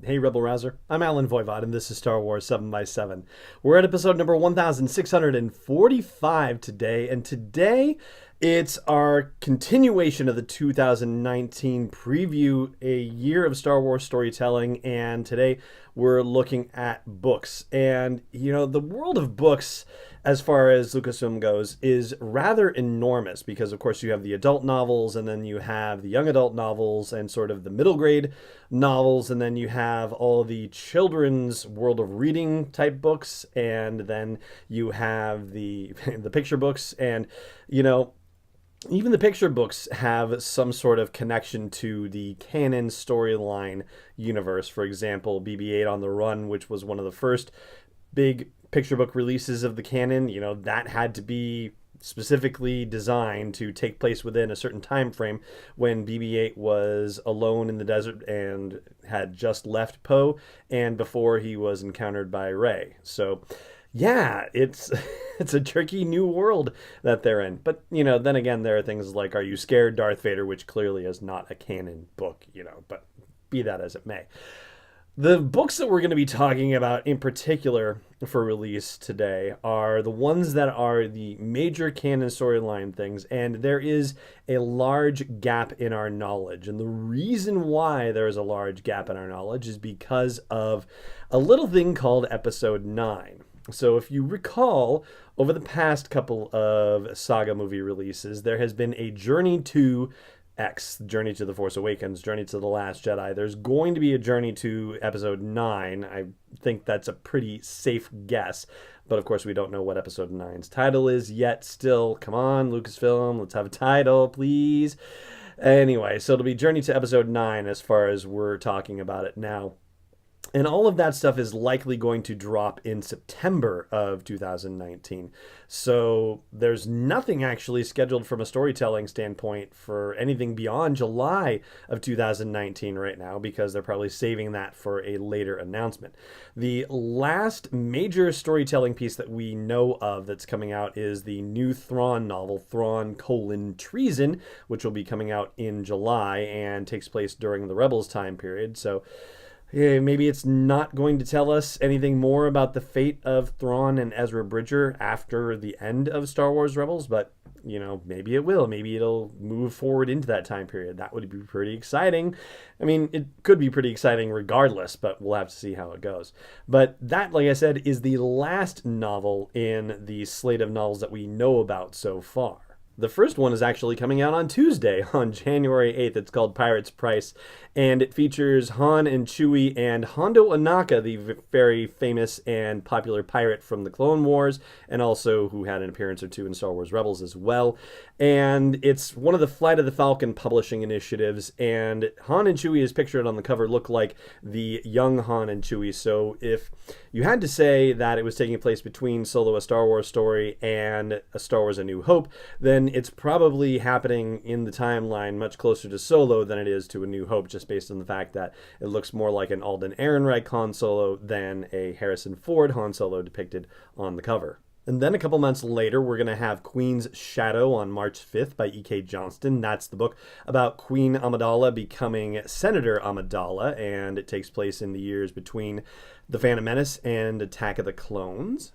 Hey Rebel Rouser, I'm Alan Voivod, and this is Star Wars 7x7. We're at episode number 1645 today, and today it's our continuation of the 2019 preview, a year of Star Wars storytelling, and today we're looking at books. And, you know, the world of books, as far as Lucasfilm goes, is rather enormous because, of course, you have the adult novels, and then you have the young adult novels, and sort of the middle grade novels, and then you have all the children's world of reading type books, and then you have the picture books, and, you know, even the picture books have some sort of connection to the canon storyline universe. For example, BB-8 on the Run, which was one of the first big picture book releases of the canon, you know, that had to be specifically designed to take place within a certain time frame when BB-8 was alone in the desert and had just left Poe and before he was encountered by Rey. So yeah, it's a tricky new world that they're in. But, you know, then again, there are things like Are You Scared, Darth Vader, which clearly is not a canon book, you know, but be that as it may. The books that we're going to be talking about in particular for release today are the ones that are the major canon storyline things, and there is a large gap in our knowledge. And the reason why there is a large gap in our knowledge is because of a little thing called Episode 9. So if you recall, over the past couple of saga movie releases, there has been a Journey to X, Journey to the Force Awakens, Journey to the Last Jedi. There's going to be a Journey to Episode 9. I think that's a pretty safe guess. But of course, we don't know what Episode 9's title is yet still. Come on, Lucasfilm, let's have a title, please. Anyway, so it'll be Journey to Episode 9 as far as we're talking about it now. And all of that stuff is likely going to drop in September of 2019. So there's nothing actually scheduled from a storytelling standpoint for anything beyond July of 2019 right now, because they're probably saving that for a later announcement. The last major storytelling piece that we know of that's coming out is the new Thrawn novel, Thrawn: Treason, which will be coming out in July and takes place during the Rebels time period. So yeah, maybe it's not going to tell us anything more about the fate of Thrawn and Ezra Bridger after the end of Star Wars Rebels, but, you know, maybe it will. Maybe it'll move forward into that time period. That would be pretty exciting. I mean, it could be pretty exciting regardless, but we'll have to see how it goes. But that, like I said, is the last novel in the slate of novels that we know about so far. The first one is actually coming out on Tuesday, on January 8th. It's called Pirate's Price, and it features Han and Chewie and Hondo Ohnaka, the very famous and popular pirate from the Clone Wars, and also who had an appearance or two in Star Wars Rebels as well. And it's one of the Flight of the Falcon publishing initiatives, and Han and Chewie, as pictured on the cover, look like the young Han and Chewie. So if you had to say that it was taking place between Solo: A Star Wars Story and A Star Wars: A New Hope, then it's probably happening in the timeline much closer to Solo than it is to A New Hope, just based on the fact that it looks more like an Alden Ehrenreich Han Solo than a Harrison Ford Han Solo depicted on the cover. And then a couple months later, we're going to have Queen's Shadow on March 5th by E.K. Johnston. That's the book about Queen Amidala becoming Senator Amidala, and it takes place in the years between The Phantom Menace and Attack of the Clones.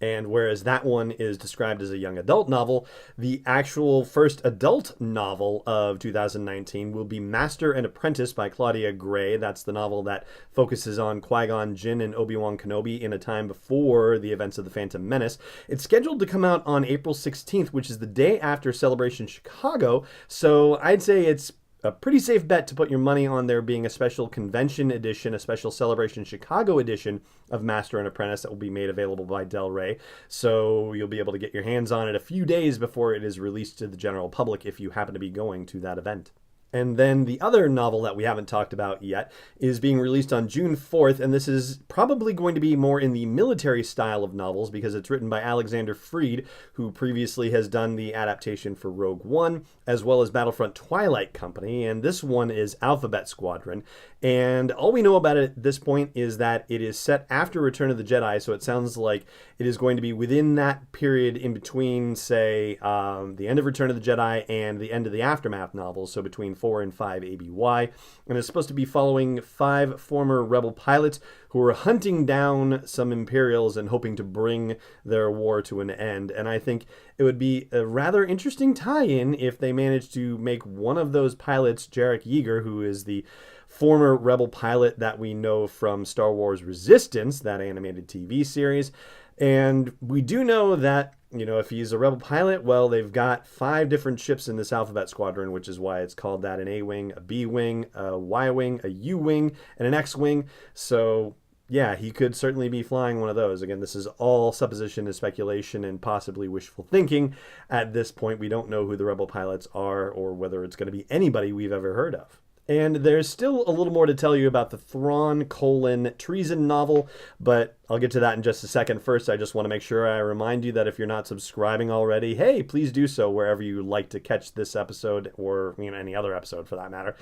And whereas that one is described as a young adult novel, the actual first adult novel of 2019 will be Master and Apprentice by Claudia Gray. That's the novel that focuses on Qui-Gon Jinn and Obi-Wan Kenobi in a time before the events of The Phantom Menace. It's scheduled to come out on April 16th, which is the day after Celebration Chicago, so I'd say it's a pretty safe bet to put your money on there being a special convention edition, a special Celebration Chicago edition of Master and Apprentice that will be made available by Del Rey. So you'll be able to get your hands on it a few days before it is released to the general public if you happen to be going to that event. And then the other novel that we haven't talked about yet is being released on June 4th, and this is probably going to be more in the military style of novels because it's written by Alexander Freed, who previously has done the adaptation for Rogue One, as well as Battlefront Twilight Company, and this one is Alphabet Squadron. And all we know about it at this point is that it is set after Return of the Jedi, so it sounds like it is going to be within that period in between, say, the end of Return of the Jedi and the end of the Aftermath novels, so between 2004 and 5 ABY, and it's supposed to be following 5 former rebel pilots who were hunting down some Imperials and hoping to bring their war to an end. And I think it would be a rather interesting tie-in if they managed to make one of those pilots, Jarek Yeager, who is the former rebel pilot that we know from Star Wars Resistance, that animated TV series. And we do know that, if he's a rebel pilot, well, they've got 5 different ships in this Alphabet Squadron, which is why it's called that: an A-Wing, a B-Wing, a Y-Wing, a U-Wing, and an X-Wing. So yeah, he could certainly be flying one of those. Again, this is all supposition and speculation and possibly wishful thinking. At this point, we don't know who the rebel pilots are or whether it's going to be anybody we've ever heard of. And there's still a little more to tell you about the Thrawn: Treason novel, but I'll get to that in just a second. First, I just want to make sure I remind you that if you're not subscribing already, hey, please do so wherever you like to catch this episode, or any other episode for that matter.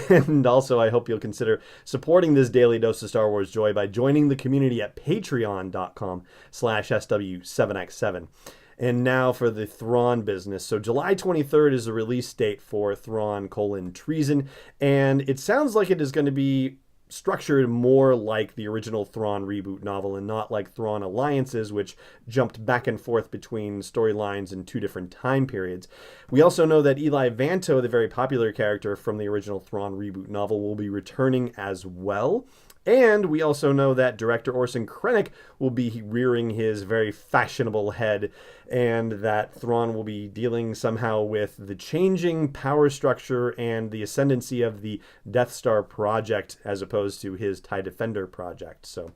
And also, I hope you'll consider supporting this daily dose of Star Wars joy by joining the community at patreon.com/SW7x7. And now for the Thrawn business. So July 23rd is the release date for Thrawn: Treason, and it sounds like it is going to be structured more like the original Thrawn reboot novel and not like Thrawn Alliances, which jumped back and forth between storylines in 2 different time periods. We also know that Eli Vanto, the very popular character from the original Thrawn reboot novel, will be returning as well. And we also know that director Orson Krennic will be rearing his very fashionable head, and that Thrawn will be dealing somehow with the changing power structure and the ascendancy of the Death Star project as opposed to his TIE Defender project. So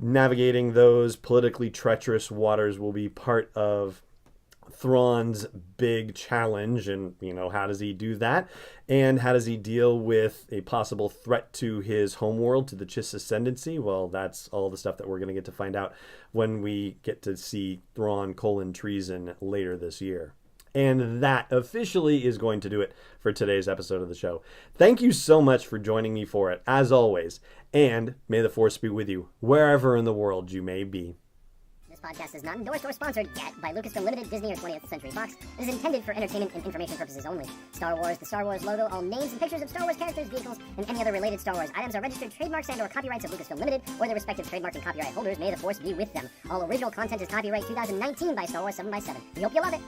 navigating those politically treacherous waters will be part of Thrawn's big challenge. And how does he do that, and how does he deal with a possible threat to his homeworld, to the Chiss ascendancy? Well, that's all the stuff that we're going to get to find out when we get to see Thrawn: Treason later this year. And that officially is going to do it for today's episode of the show. Thank you so much for joining me for it, as always, and may the Force be with you wherever in the world you may be. This podcast is not endorsed or sponsored yet by Lucasfilm Limited, Disney, or 20th Century Fox. It is intended for entertainment and information purposes only. Star Wars, the Star Wars logo, all names and pictures of Star Wars characters, vehicles, and any other related Star Wars items are registered trademarks and/or copyrights of Lucasfilm Limited or their respective trademark and copyright holders. May the Force be with them. All original content is copyright 2019 by Star Wars 7x7. We hope you love it.